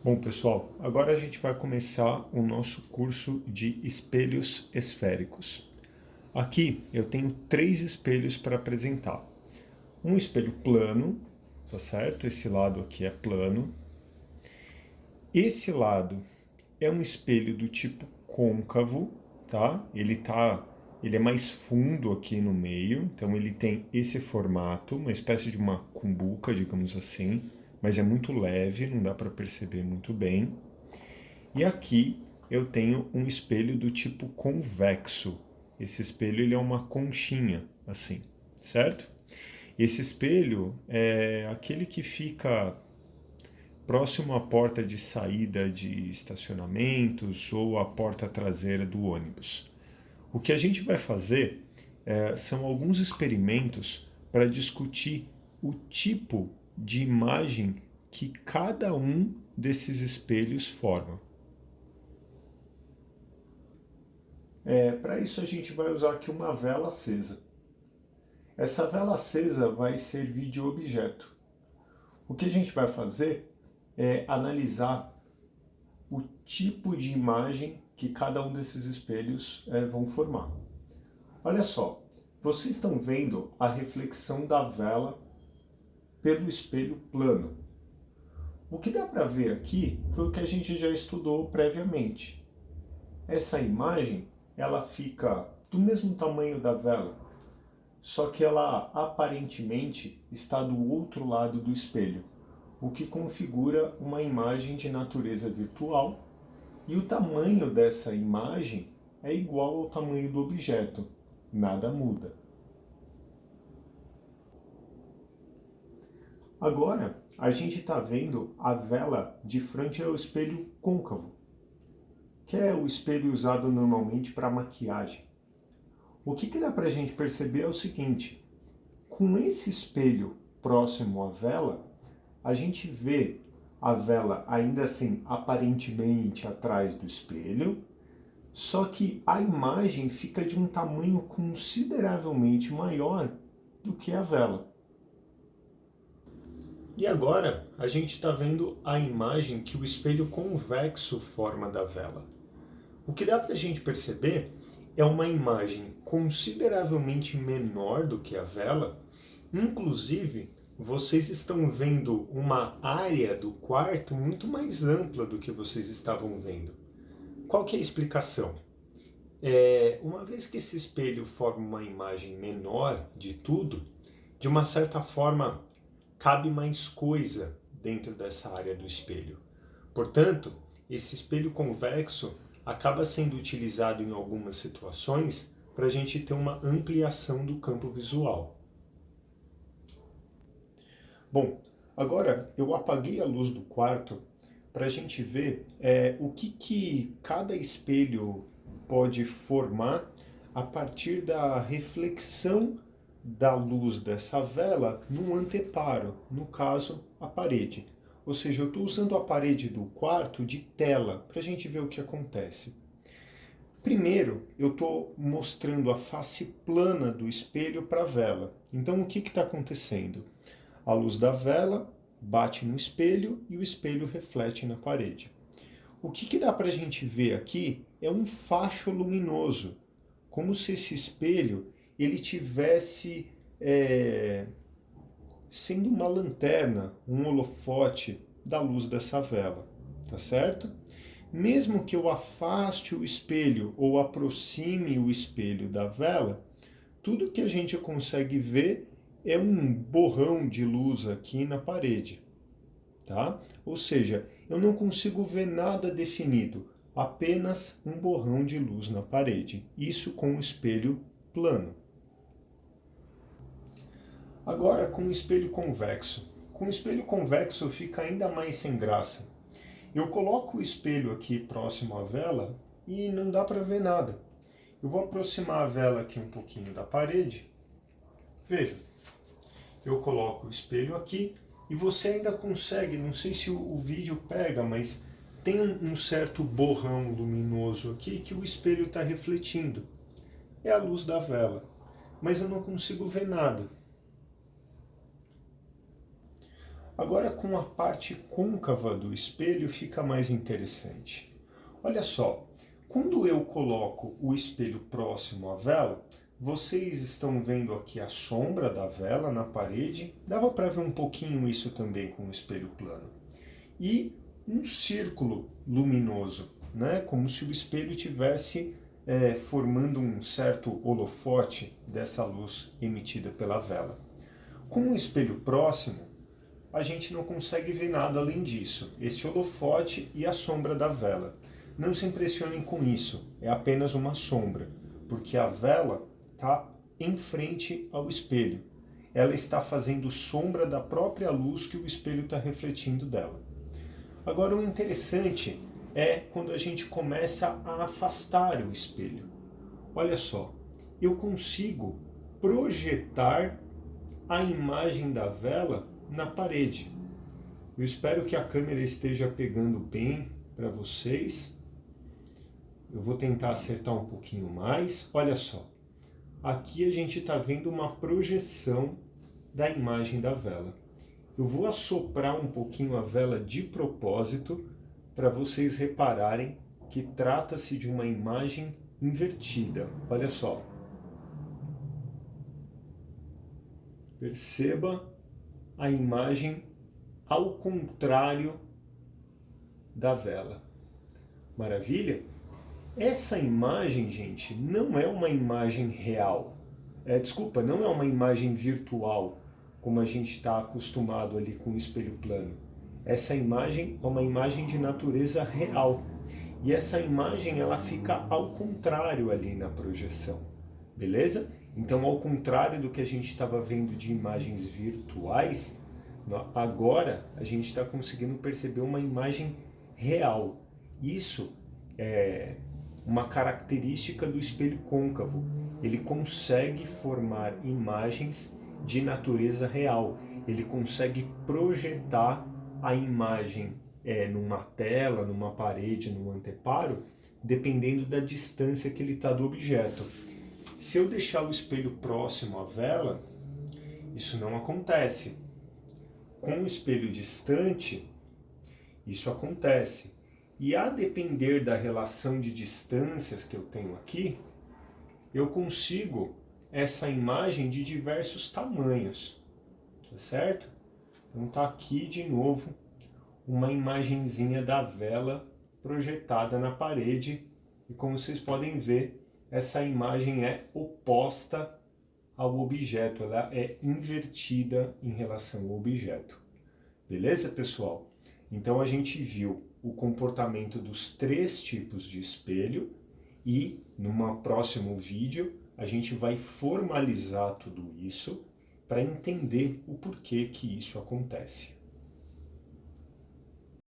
Bom, pessoal, agora a gente vai começar o nosso curso de espelhos esféricos. Aqui eu tenho 3 espelhos para apresentar. Um espelho plano, tá certo? Esse lado aqui é plano. Esse lado é um espelho do tipo côncavo, tá? Ele é mais fundo aqui no meio, então ele tem esse formato, uma espécie de uma cumbuca, digamos assim, mas é muito leve, não dá para perceber muito bem. E aqui eu tenho um espelho do tipo convexo. Esse espelho ele é uma conchinha, assim, certo? Esse espelho é aquele que fica próximo à porta de saída de estacionamentos ou à porta traseira do ônibus. O que a gente vai fazer são alguns experimentos para discutir o tipo de imagem que cada um desses espelhos forma. Para isso a gente vai usar aqui uma vela acesa. Essa vela acesa vai servir de objeto. O que a gente vai fazer é analisar o tipo de imagem que cada um desses espelhos vão formar. Olha só, vocês estão vendo a reflexão da vela pelo espelho plano. O que dá para ver aqui foi o que a gente já estudou previamente. Essa imagem ela fica do mesmo tamanho da vela, só que ela aparentemente está do outro lado do espelho, o que configura uma imagem de natureza virtual, e o tamanho dessa imagem é igual ao tamanho do objeto, nada muda. Agora, a gente está vendo a vela de frente ao espelho côncavo, que é o espelho usado normalmente para maquiagem. O que dá para a gente perceber é o seguinte: com esse espelho próximo à vela, a gente vê a vela ainda assim aparentemente atrás do espelho, só que a imagem fica de um tamanho consideravelmente maior do que a vela. E agora a gente está vendo a imagem que o espelho convexo forma da vela. O que dá para a gente perceber é uma imagem consideravelmente menor do que a vela. Inclusive, vocês estão vendo uma área do quarto muito mais ampla do que vocês estavam vendo. Qual que é a explicação? Uma vez que esse espelho forma uma imagem menor de tudo, de uma certa forma cabe mais coisa dentro dessa área do espelho. Portanto, esse espelho convexo acaba sendo utilizado em algumas situações para a gente ter uma ampliação do campo visual. Bom, agora eu apaguei a luz do quarto para a gente ver o que cada espelho pode formar a partir da reflexão da luz dessa vela num anteparo, no caso, a parede. Ou seja, eu estou usando a parede do quarto de tela para a gente ver o que acontece. Primeiro, eu estou mostrando a face plana do espelho para a vela. Então, o que está acontecendo? A luz da vela bate no espelho e o espelho reflete na parede. O que dá para a gente ver aqui é um facho luminoso, como se esse espelho ele tivesse sendo uma lanterna, um holofote da luz dessa vela, tá certo? Mesmo que eu afaste o espelho ou aproxime o espelho da vela, tudo que a gente consegue ver é um borrão de luz aqui na parede, tá? Ou seja, eu não consigo ver nada definido, apenas um borrão de luz na parede. Isso com o espelho plano. Agora com o espelho convexo. Com o espelho convexo fica ainda mais sem graça. Eu coloco o espelho aqui próximo à vela e não dá para ver nada. Eu vou aproximar a vela aqui um pouquinho da parede. Veja, eu coloco o espelho aqui e você ainda consegue, não sei se o vídeo pega, mas tem um certo borrão luminoso aqui que o espelho está refletindo. É a luz da vela, mas eu não consigo ver nada. Agora com a parte côncava do espelho fica mais interessante. Olha só, quando eu coloco o espelho próximo à vela, vocês estão vendo aqui a sombra da vela na parede, dava para ver um pouquinho isso também com o espelho plano. E um círculo luminoso, né? Como se o espelho tivesse formando um certo holofote dessa luz emitida pela vela. Com o espelho próximo, a gente não consegue ver nada além disso, este holofote e a sombra da vela. Não se impressionem com isso, é apenas uma sombra, porque a vela está em frente ao espelho. Ela está fazendo sombra da própria luz que o espelho está refletindo dela. Agora, o interessante é quando a gente começa a afastar o espelho. Olha só, eu consigo projetar a imagem da vela na parede. Eu espero que a câmera esteja pegando bem para vocês. Eu vou tentar acertar um pouquinho mais. Olha só, aqui a gente está vendo uma projeção da imagem da vela. Eu vou assoprar um pouquinho a vela de propósito para vocês repararem que trata-se de uma imagem invertida. Olha só. Perceba a imagem ao contrário da vela. Maravilha? Essa imagem, gente, não é uma imagem real. Desculpa, não é uma imagem virtual, como a gente está acostumado ali com o espelho plano. Essa imagem é uma imagem de natureza real. E essa imagem ela fica ao contrário ali na projeção. Beleza? Então, ao contrário do que a gente estava vendo de imagens virtuais, agora a gente está conseguindo perceber uma imagem real. Isso é uma característica do espelho côncavo. Ele consegue formar imagens de natureza real. Ele consegue projetar a imagem numa tela, numa parede, num anteparo, dependendo da distância que ele está do objeto. Se eu deixar o espelho próximo à vela, isso não acontece. Com o espelho distante, isso acontece. E a depender da relação de distâncias que eu tenho aqui, eu consigo essa imagem de diversos tamanhos, tá certo? Então tá aqui de novo uma imagenzinha da vela projetada na parede e como vocês podem ver, essa imagem é oposta ao objeto, ela é invertida em relação ao objeto. Beleza, pessoal? Então a gente viu o comportamento dos 3 tipos de espelho e num próximo vídeo a gente vai formalizar tudo isso para entender o porquê que isso acontece.